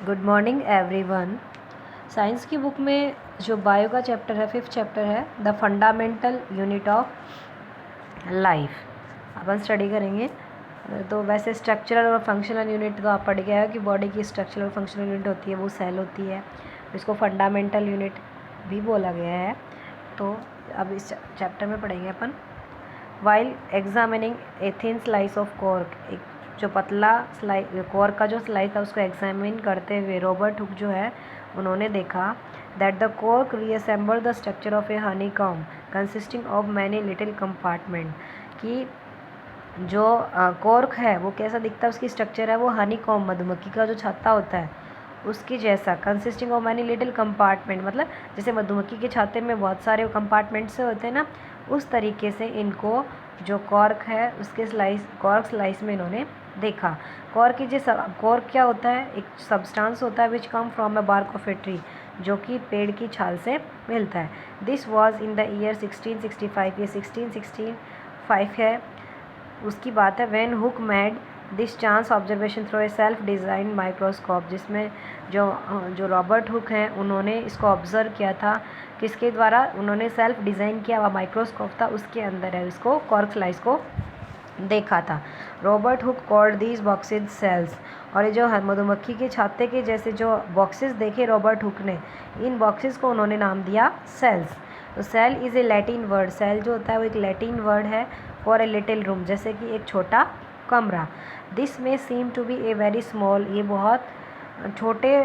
Good morning everyone. Science की book में जो बायो का चैप्टर है, 5th चैप्टर है, the fundamental unit of life. Upon study करेंगे। तो वैसे स्ट्रक्चरल और फंक्शनल यूनिट तो आप पढ़ गए हो कि बॉडी की स्ट्रक्चरल और फंक्शनल यूनिट होती है, वो सेल होती है, इसको फंडामेंटल यूनिट भी बोला गया है। तो अब इस चैप्टर में पढ़ेंगे अपन। While examining a thin slice of cork, एक जो पतला कॉर्क का जो स्लाइस था उसको एग्जामिन करते हुए रॉबर्ट हुक जो है उन्होंने देखा that the cork reassemble the structure of A Honey com consisting of many little compartment, कि जो कॉर्क है वो कैसा दिखता है, उसकी स्ट्रक्चर है वो हनी कॉम, मधुमक्खी का जो छत्ता होता है उसकी जैसा, consisting of many little compartment, मतलब जैसे मधुमक्खी के छाते में बहुत सारे कंपार्टमेंट से होते हैं ना, उस तरीके से इनको जो कॉर्क है उसके कॉर्क स्लाइस में इन्होंने देखा। कॉर्क की कॉर्क क्या होता है, एक सब्सटेंस होता है which come from a bark of a tree, जो कि पेड़ की छाल से मिलता है। This was in the year 1665, ये 1665 है उसकी बात है। When Hooke made this chance observation through a self design microscope, जिसमें जो रॉबर्ट हुक हैं उन्होंने इसको ऑब्ज़र्व किया था, किसके द्वारा, उन्होंने सेल्फ डिज़ाइन किया हुआ माइक्रोस्कोप था उसके अंदर है, इसको कॉर्क स्लाइस को देखा था। Robert Hooke called these boxes cells, और ये जो मधुमक्खी के छत्ते के जैसे जो बॉक्सेस देखे रॉबर्ट हुक ने, इन बॉक्सेस को उन्होंने नाम दिया सेल्स। तो cell is a Latin word, cell जो होता है वो एक लैटिन वर्ड है फॉर ए लिटिल रूम, जैसे कि एक छोटा कमरा। This may seem to be a very small, ये बहुत छोटे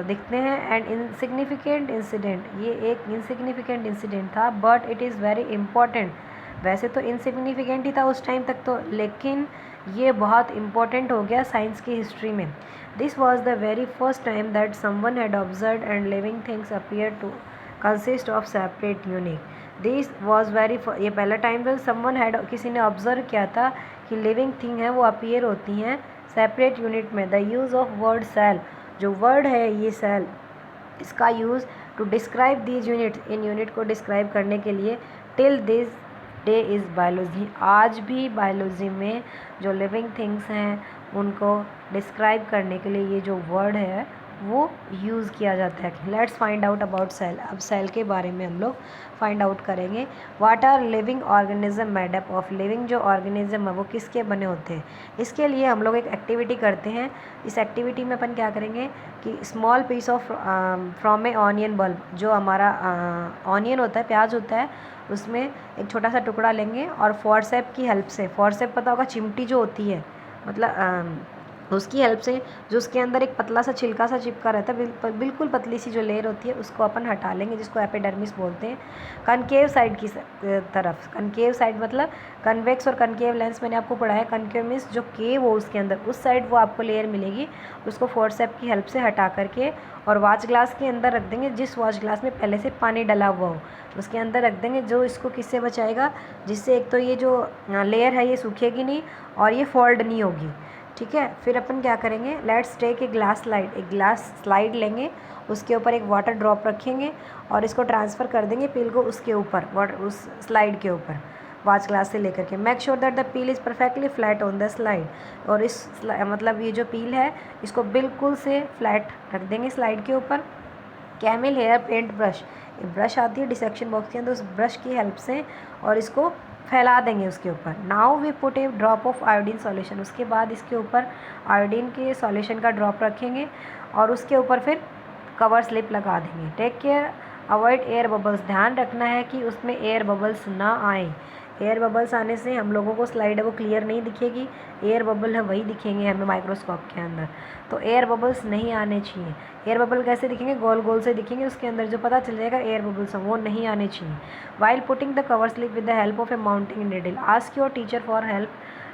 दिखते हैं, एंड इनसिग्निफिकेंट इंसिडेंट, ये एक इनसिग्निफिकेंट इंसिडेंट था, but it is very important. वैसे तो इनसिग्निफिकेंट ही था उस टाइम तक तो, लेकिन ये बहुत इंपॉर्टेंट हो गया साइंस की हिस्ट्री में। This was the very first time that someone had observe and living things appear to consist of separate unit. This was very, ये पहला टाइम था समवन हैड, किसी ने ऑब्जर्व किया था कि लिविंग थिंग है वो अपीयर होती हैं सेपरेट यूनिट में। The use of word cell, जो वर्ड है ये सेल, इसका use to describe these units, इन यूनिट को डिस्क्राइब करने के लिए, till this day is biology, आज भी बायोलॉजी में जो लिविंग थिंग्स हैं उनको डिस्क्राइब करने के लिए ये जो वर्ड है वो यूज़ किया जाता है। Let's find out about cell. अब सेल के बारे में हम लोग फाइंड आउट करेंगे। What are living organism made up of, living जो ऑर्गेनिज्म है वो किसके बने होते हैं। इसके लिए हम लोग एक एक्टिविटी करते हैं। इस एक्टिविटी में अपन क्या करेंगे कि small piece of from a onion bulb, जो हमारा ऑनियन होता है, प्याज होता है, उसमें एक छोटा सा टुकड़ा लेंगे और फोर्सेप की हेल्प से, फोर्सेप पता होगा चिमटी जो होती है, मतलब उसकी हेल्प से, जो उसके अंदर एक पतला सा छिलका सा चिपका रहता है, बिल्कुल पतली सी जो लेयर होती है उसको अपन हटा लेंगे, जिसको एपिडर्मिस बोलते हैं। कनकेव साइड की तरफ, कनकेव साइड मतलब कन्वेक्स और कनकेव लेंस मैंने आपको पढ़ाया। कनकेव मीन्स जो केव हो उसके अंदर, उस साइड वो आपको लेयर मिलेगी, उसको फोर्सेप की हेल्प से हटा करके और वॉच ग्लास के अंदर रख देंगे, जिस वॉच ग्लास में पहले से पानी डला हुआ हो उसके अंदर रख देंगे, जो इसको किससे बचाएगा, जिससे एक तो ये जो लेयर है ये सूखेगी नहीं और ये फोल्ड नहीं होगी। ठीक है, फिर अपन क्या करेंगे, let's take a glass slide, एक ग्लास स्लाइड लेंगे, उसके ऊपर एक वाटर ड्रॉप रखेंगे और इसको ट्रांसफ़र कर देंगे पील को उसके ऊपर, वाटर उस स्लाइड के ऊपर, वॉच ग्लास से लेकर के। Make sure that the peel is perfectly flat on the slide, और इस मतलब ये जो पील है इसको बिल्कुल से फ्लैट रख देंगे स्लाइड के ऊपर। कैमल हेयर पेंट ब्रश, ये ब्रश आती है डिसेक्शन बॉक्स के अंदर, उस ब्रश की हेल्प से और इसको फैला देंगे उसके ऊपर। Now we put a drop of iodine solution, उसके बाद इसके ऊपर आयोडीन के सॉल्यूशन का ड्रॉप रखेंगे और उसके ऊपर फिर कवर स्लिप लगा देंगे। Take care avoid air bubbles, ध्यान रखना है कि उसमें एयर बबल्स ना आए। एयर बबल्स आने से हम लोगों को स्लाइड है वो क्लियर नहीं दिखेगी, एयर बबल है वही दिखेंगे हमें माइक्रोस्कोप के अंदर, तो एयर बबल्स नहीं आने चाहिए। एयर बबल कैसे दिखेंगे, गोल गोल से दिखेंगे, उसके अंदर जो पता चल जाएगा एयर बबल्स हैं वो नहीं आने चाहिए। While putting the cover slip with the help of A mounting needle, ask your teacher for help,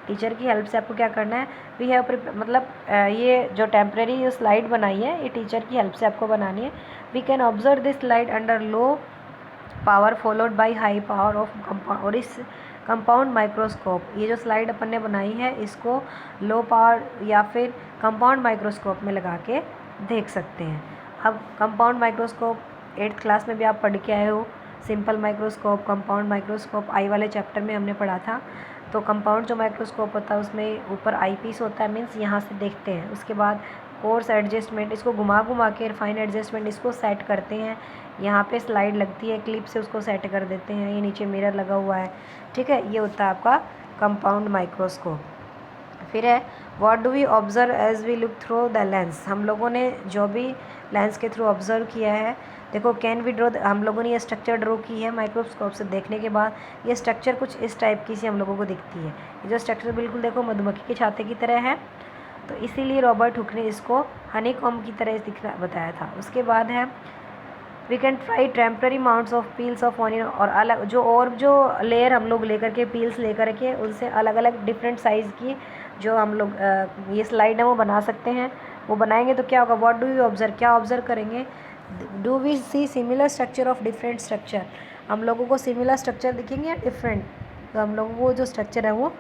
teacher की हेल्प से आपको क्या करना है, वी हैव मतलब ये जो टेम्प्रेरी स्लाइड बनाई है ये टीचर की हेल्प से आपको बनानी है। We can observe this slide under low power followed by high power of compound, और इस कंपाउंड माइक्रोस्कोप, ये जो स्लाइड अपन ने बनाई है इसको लो पावर या फिर कंपाउंड माइक्रोस्कोप में लगा के देख सकते हैं। अब कंपाउंड माइक्रोस्कोप 8th क्लास में भी आप पढ़ के आए हो, सिंपल माइक्रोस्कोप, कंपाउंड माइक्रोस्कोप आई वाले चैप्टर में हमने पढ़ा था। तो कंपाउंड जो माइक्रोस्कोप होता है उसमें ऊपर आई पीस होता है, मीन्स यहाँ से देखते हैं, उसके बाद कोर्स एडजस्टमेंट, इसको घुमा घुमा के फाइन एडजस्टमेंट इसको सेट करते हैं। यहाँ पे स्लाइड लगती है, क्लिप से उसको सेट कर देते हैं। ये नीचे मिरर लगा हुआ है, ठीक है। ये होता है आपका कंपाउंड माइक्रोस्कोप। फिर है what do we observe as we look through the lens. हम लोगों ने जो भी लेंस के थ्रू ऑब्जर्व किया है, देखो कैन वी ड्रॉ, हम लोगों ने ये स्ट्रक्चर ड्रॉ की है माइक्रोस्कोप से देखने के बाद। ये स्ट्रक्चर कुछ इस टाइप की सी हम लोगों को दिखती है। ये जो स्ट्रक्चर बिल्कुल देखो मधुमक्खी के छाते की तरह है, तो इसीलिए रॉबर्ट हुक ने इसको हनीकॉम्ब की तरह दिखना बताया था। उसके बाद है we can try temporary mounts of peels of onion, और जो लेयर हम लोग लेकर के पील्स लेकर के उनसे अलग अलग डिफरेंट साइज़ की जो हम लोग ये स्लाइड है वो बना सकते हैं। वो बनाएंगे तो क्या होगा, व्हाट डू यू ऑब्जर्व, क्या ऑब्जर्व करेंगे, do we see similar structure of different structure, हम लोगों को सिमिलर स्ट्रक्चर दिखेंगे या डिफरेंट, तो हम लोगों को जो स्ट्रक्चर है वो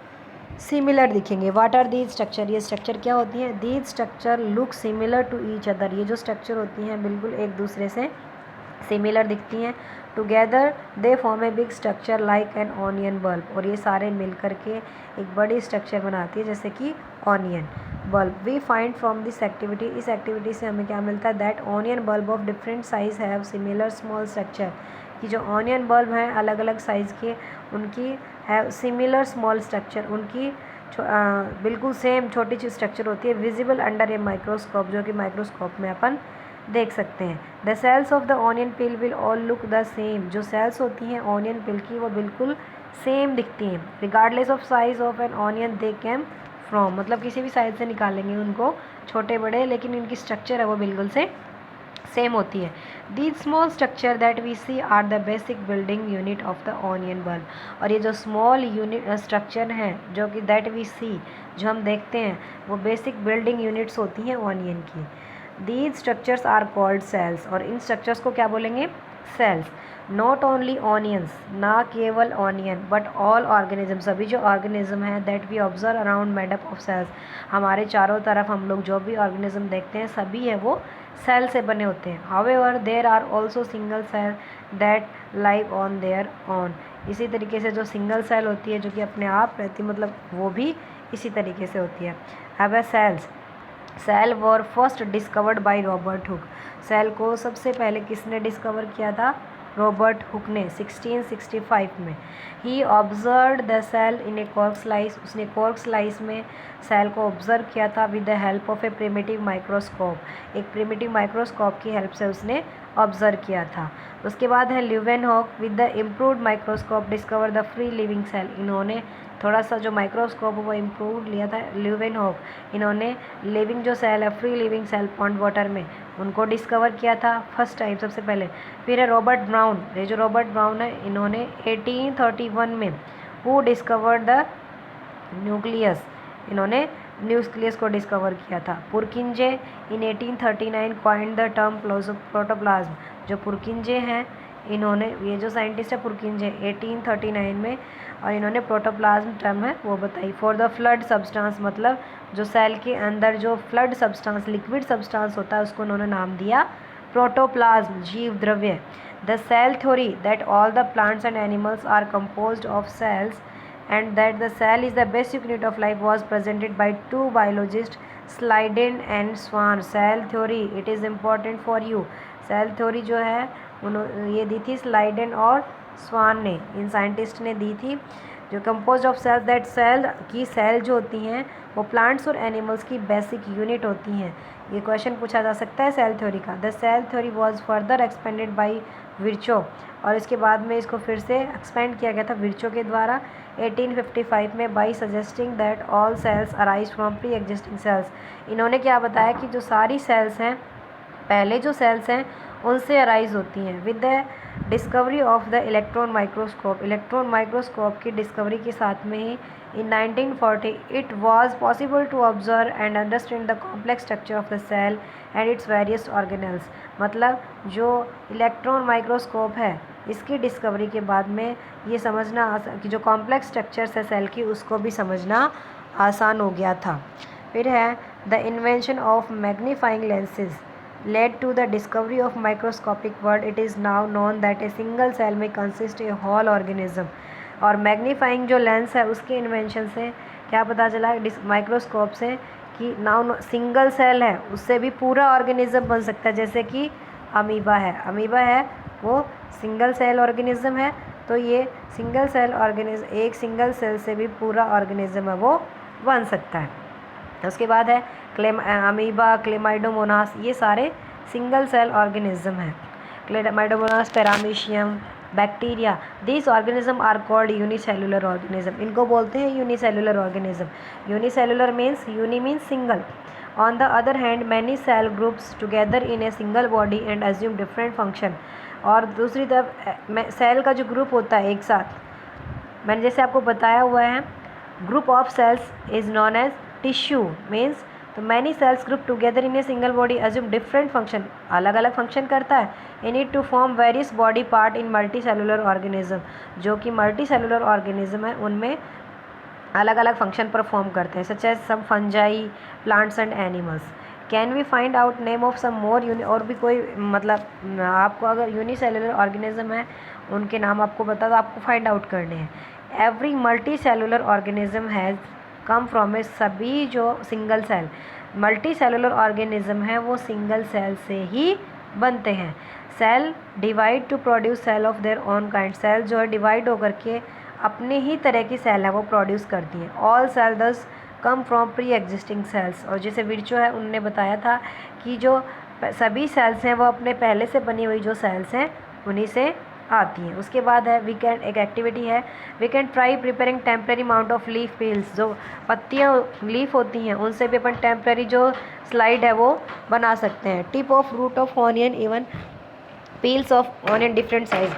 सिमिलर दिखेंगे। वाट आर दीज स्ट्रक्चर, ये स्ट्रक्चर क्या होती हैं, these structure look similar to each other, ये जो स्ट्रक्चर होती हैं बिल्कुल एक दूसरे से सिमिलर दिखती हैं। Together they form a big structure like an onion bulb, और ये सारे मिल कर के एक बड़ी स्ट्रक्चर बनाती है जैसे कि onion bulb. We find from this activity, इस एक्टिविटी से हमें क्या मिलता है, that onion bulb of different size have similar small structure, कि जो ऑनियन बल्ब हैं अलग अलग साइज़ के, उनकी हैव सिमिलर स्मॉल स्ट्रक्चर, उनकी बिल्कुल सेम छोटी सी स्ट्रक्चर होती है, विजिबल अंडर ए माइक्रोस्कोप, जो कि माइक्रोस्कोप में अपन देख सकते हैं। The cells of the onion peel will all look the same, जो सेल्स होती हैं ऑनियन पिल की वो बिल्कुल सेम दिखती हैं। Regardless of size of an onion they came from, मतलब किसी भी साइज से निकालेंगे उनको, छोटे बड़े, लेकिन इनकी स्ट्रक्चर है वो बिल्कुल से सेम होती है। These small structure that we see are the basic building unit of the onion bulb, और ये जो स्मॉल यूनिट स्ट्रक्चर हैं जो कि दैट वी सी, जो हम देखते हैं, वो बेसिक बिल्डिंग यूनिट्स होती हैं ऑनियन की। These structures are called cells, और इन स्ट्रक्चर्स को क्या बोलेंगे, सेल्स। नॉट ओनली ऑनियंस, ना केवल ऑनियन, बट ऑल ऑर्गेनिज्म, सभी जो ऑर्गेनिज्म हैं that we observe around made up of cells, हमारे चारों तरफ हम लोग जो भी ऑर्गेनिज्म देखते हैं सभी है वो सेल से बने होते हैं। However there are also single cell that live on their own, इसी तरीके से जो सिंगल सेल होती है जो कि अपने आप रहती है, मतलब वो भी इसी तरीके से होती है। अब cells, cell were first discovered by Robert Hooke, cell को सबसे पहले किसने डिस्कवर किया था, रॉबर्ट हुक ने 1665 में। He observe the cell in a cork slice, उसने कॉर्क स्लाइस में सेल को ऑब्जर्व किया था with the help of a primitive microscope, एक प्रिमिटिव माइक्रोस्कोप की हेल्प से उसने ऑब्जर्व किया था। उसके बाद है Leeuwenhoek with the improved microscope discover the free living cell, इन्होंने थोड़ा सा जो माइक्रोस्कोप वो इम्प्रूव लिया था ल्यूवेनहॉक, इन्होंने लिविंग जो सेल है, free living cell pond water में, उनको डिस्कवर किया था फर्स्ट टाइम सबसे पहले। फिर है रॉबर्ट ब्राउन, ये जो रॉबर्ट ब्राउन है इन्होंने 1831 में हु डिस्कवर्ड द न्यूक्लियस, इन्होंने न्यूक्लियस को डिस्कवर किया था। पुरकिंजे इन 1839 कॉइंड द टर्म प्रोटोप्लाज्म, जो पुरकिंजे हैं इन्होंने, ये जो साइंटिस्ट है पुरकिंजे 1839 में, और इन्होंने प्रोटोप्लाज्म टर्म है वो बताई। फॉर द फ्लड सब्सटेंस, मतलब जो सेल के अंदर जो फ्लड सब्सटेंस, लिक्विड सब्सटेंस होता है उसको उन्होंने नाम दिया प्रोटोप्लाज्म, जीव द्रव्य। The cell theory that all the plants and animals are composed of cells and that the cell is the basic unit of life was presented by two biologists, Sliden and Swan. Cell theory, it is important for you. Cell theory जो है ये दी थी स्लाइडन और स्वान ने, इन scientist ने दी थी, जो compose of cells, that cell की सेल जो होती हैं वो प्लांट्स और एनिमल्स की बेसिक यूनिट होती हैं। ये क्वेश्चन पूछा जा सकता है सेल थ्योरी का। The cell theory was further expanded by Virchow, और इसके बाद में इसको फिर से एक्सपेंड किया गया था विर्चो के द्वारा 1855 में, by suggesting that all cells arise from pre existing cells. इन्होंने क्या बताया कि जो सारी सेल्स हैं, पहले जो सेल्स हैं उनसे अराइज होती हैं। With the discovery of the electron microscope, electron microscope की डिस्कवरी के साथ में ही in 1940 it was possible to observe and understand the complex structure of the cell and its various organelles. मतलब जो इलेक्ट्रॉन माइक्रोस्कोप है इसकी डिस्कवरी के बाद में ये समझना कि जो कॉम्प्लेक्स स्ट्रक्चर्स है सेल की उसको भी समझना आसान हो गया था। फिर है the invention of magnifying lenses led to the discovery of microscopic world. It is now known that a single cell may consist a whole organism. और मैग्नीफाइंग जो लेंस है उसके इन्वेंशन से क्या पता चला माइक्रोस्कोप से कि नाउन सिंगल सेल है उससे भी पूरा ऑर्गेनिज्म बन सकता है, जैसे कि अमीबा है वो सिंगल सेल ऑर्गेनिज्म है, तो ये सिंगल सेल ऑर्गेनिज्म एक सिंगल सेल से भी पूरा ऑर्गेनिज्म है वो बन सकता है। उसके बाद है अमीबा, क्लेमाइडोमोनास, ये सारे सिंगल सेल ऑर्गेनिज्म हैं। Chlamydomonas, paramecium, bacteria, this organism are called unicellular organism, इनको बोलते हैं unicellular organism. Unicellular means uni means single. On the other hand many cell groups together in a single body and assume different function, और दूसरी तरफ cell का जो group होता है एक साथ, मैंने जैसे आपको बताया हुआ है, group of cells is known as tissue means, तो many cells group together in a single body assume different function, अलग अलग फंक्शन करता है। In it to form various body part in multi cellular organism, जो कि multi cellular organism है उनमें अलग अलग फंक्शन परफॉर्म करते हैं, such as some fungi, plants and animals. Can we find out name of some more और भी कोई, मतलब आपको अगर यूनिसेलुलर ऑर्गेनिज्म है उनके नाम आपको बता दो, आपको फाइंड आउट करने हैं। Every multi cellular organism has come from a, सभी जो single cell multi cellular organism है वो सिंगल सेल से ही बनते हैं। Cell divide to produce cell of their own kind, cell जो है डिवाइड होकर के अपने ही तरह की सेल है वो प्रोड्यूस करती हैं। ऑल सेल दस come from pre existing sales, और जैसे विर्चो है उनने बताया था कि जो सभी सेल्स हैं वो अपने पहले से बनी हुई जो सेल्स हैं उन्हीं से आती हैं। उसके बाद है वी कैन, एक एक्टिविटी है, we can try preparing temporary amount of leaf peels, जो पत्तियाँ लीफ होती हैं उनसे भी अपन टेम्प्रेरी जो स्लाइड है वो बना सकते हैं। Tip of root of onion, even peels of onion different size.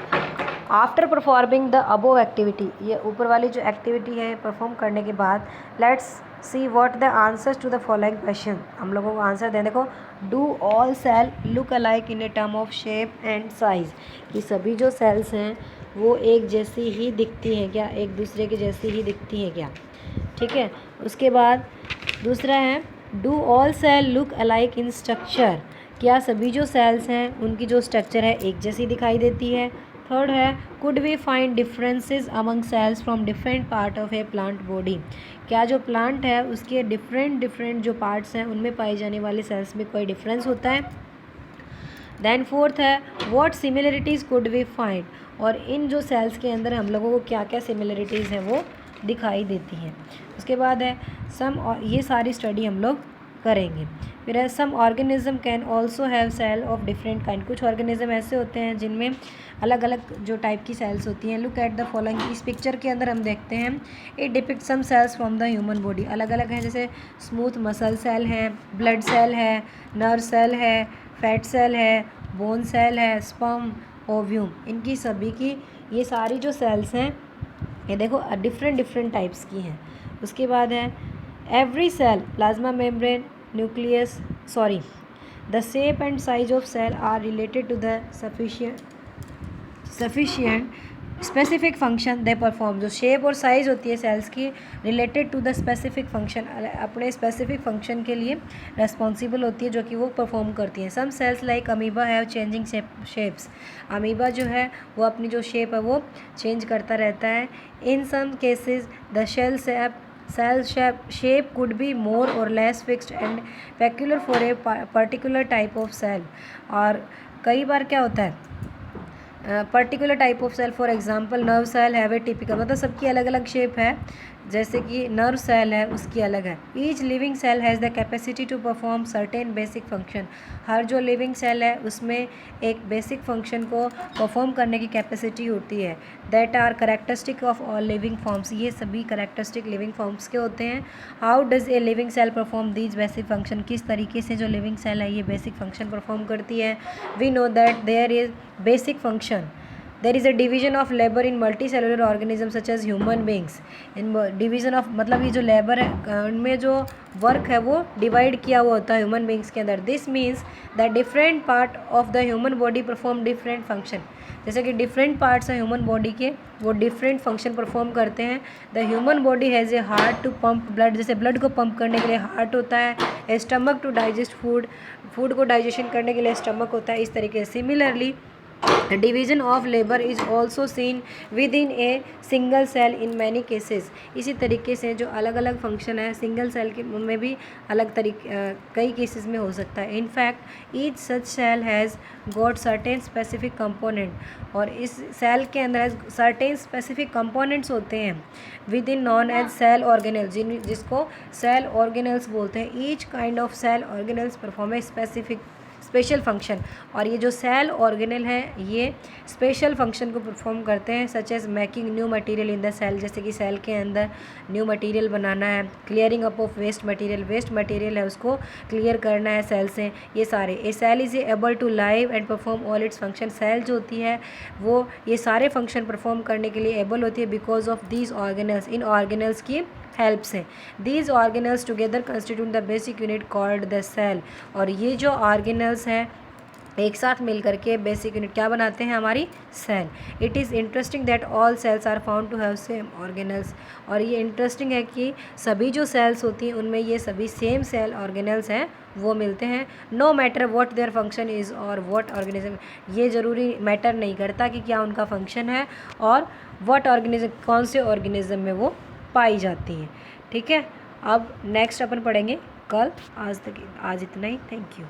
After performing the above activity, ये ऊपर वाली जो एक्टिविटी है परफॉर्म करने के बाद, let's see what the answers to the following question, हम लोगों को आंसर दें। देखो, do all cell look alike in a term of shape and size, कि सभी जो सेल्स हैं वो एक जैसी ही दिखती हैं क्या, एक दूसरे के जैसी ही दिखती हैं क्या, ठीक है। उसके बाद दूसरा है do all cell look alike in structure, क्या सभी जो सेल्स हैं उनकी जो स्ट्रक्चर है एक जैसी दिखाई देती है। थर्ड है could we find differences among cells from different part of a plant body, क्या जो प्लांट है उसके डिफरेंट जो पार्ट्स हैं उनमें पाई जाने वाले सेल्स में कोई डिफरेंस होता है। देन फोर्थ है what similarities could we find, और इन जो सेल्स के अंदर हम लोगों को क्या क्या सिमिलरिटीज़ हैं वो दिखाई देती हैं। उसके बाद है सम, और ये सारी स्टडी हम लोग करेंगे। फिर है some organism can also have cell of different kind, कुछ ऑर्गेनिज्म ऐसे होते हैं जिनमें अलग अलग जो टाइप की सेल्स होती हैं। लुक एट द फॉलोइंग, इस पिक्चर के अंदर हम देखते हैं it depict some cells from the human body, अलग अलग हैं, जैसे स्मूथ मसल सेल है, ब्लड सेल है, नर्व सेल है, फैट सेल है, बोन सेल है, स्पर्म, ओव्यूम, इनकी सभी की ये सारी जो सेल्स हैं ये देखो डिफरेंट टाइप्स की हैं। उसके बाद है every cell, plasma membrane, nucleus, sorry, the shape and size of cell are related to the sufficient specific function they perform, जो शेप और साइज़ होती है सेल्स की related to the specific function, अपने स्पेसिफिक फंक्शन के लिए responsible होती है जो कि वो परफॉर्म करती हैं। Some cells like amoeba have changing shapes, amoeba जो है वो अपनी जो शेप है वो चेंज करता रहता है। In some cases the cell shape could be more or less fixed and peculiar for a particular type of cell, और कई बार क्या होता है particular type of cell, for example nerve cell have a typical, मतलब सबकी अलग अलग shape है, जैसे कि नर्व सेल है उसकी अलग है। Each living cell has the capacity to perform certain basic function, हर जो लिविंग सेल है उसमें एक बेसिक फंक्शन को परफॉर्म करने की कैपेसिटी होती है। That are characteristic of all living forms, ये सभी करेक्टरिस्टिक लिविंग फॉर्म्स के होते हैं। How does a living cell perform these basic function, किस तरीके से जो लिविंग सेल है ये बेसिक फंक्शन परफॉर्म करती है। We know that there is basic function, there is a division of labour in multi cellular organism such as human beings, in division of मतलब ये जो लेबर है उनमें जो वर्क है वो डिवाइड किया हुआ होता है ह्यूमन बींग्स के अंदर। This means that different part of the human body perform different function, जैसे कि डिफरेंट पार्ट्स हैं ह्यूमन बॉडी के वो डिफरेंट फंक्शन परफॉर्म करते हैं। The human body has a heart to pump blood, जैसे ब्लड को पंप करने के लिए हार्ट होता है। A stomach to digest food, food को डाइजेशन करने के लिए स्टमक होता है। इस तरीके से similarly division of labour is also seen within a single cell in many cases. इसी तरीके से जो अलग अलग फंक्शन है सिंगल सेल के में भी अलग कई केसेस में हो सकता है। In fact each such cell has got certain specific component, और इस सेल के अंदर सर्टेन स्पेसिफिक कंपोनेंट्स होते हैं within known as cell organelles, जिसको सेल ऑर्गेनल्स बोलते हैं। Each kind of cell organelles perform a special function, और ये जो सेल ऑर्गेनल है ये स्पेशल फंक्शन को परफॉर्म करते हैं, such as making new material in the cell, जैसे कि सेल के अंदर न्यू मटेरियल बनाना है, clearing up of waste material है उसको क्लियर करना है सेल से, ये सारे। A cell is able to live and perform all its function. Cell जो होती है वो ये सारे फंक्शन परफॉर्म करने के लिए एबल होती है बिकॉज ऑफ दीज ऑर्गेनल्स, इन ऑर्गेनल्स की हेल्प से। These organelles together constitute the basic unit called the cell, और ये जो ऑर्गेनल्स हैं एक साथ मिल करके बेसिक यूनिट क्या बनाते हैं, हमारी cell. It is interesting that all cells are found to have same organelles, और ये इंटरेस्टिंग है कि सभी जो सेल्स होती हैं उनमें ये सभी सेम सेल ऑर्गेनल्स हैं वो मिलते हैं। No matter what their function is और व्हाट ऑर्गेनिज्म, ये ज़रूरी मैटर नहीं करता कि क्या उनका फंक्शन है और व्हाट ऑर्गेनिज्म, कौन से ऑर्गेनिज्म में वो पाई जाती हैं। ठीक है, अब नेक्स्ट अपन पढ़ेंगे कल। आज इतना ही, थैंक यू।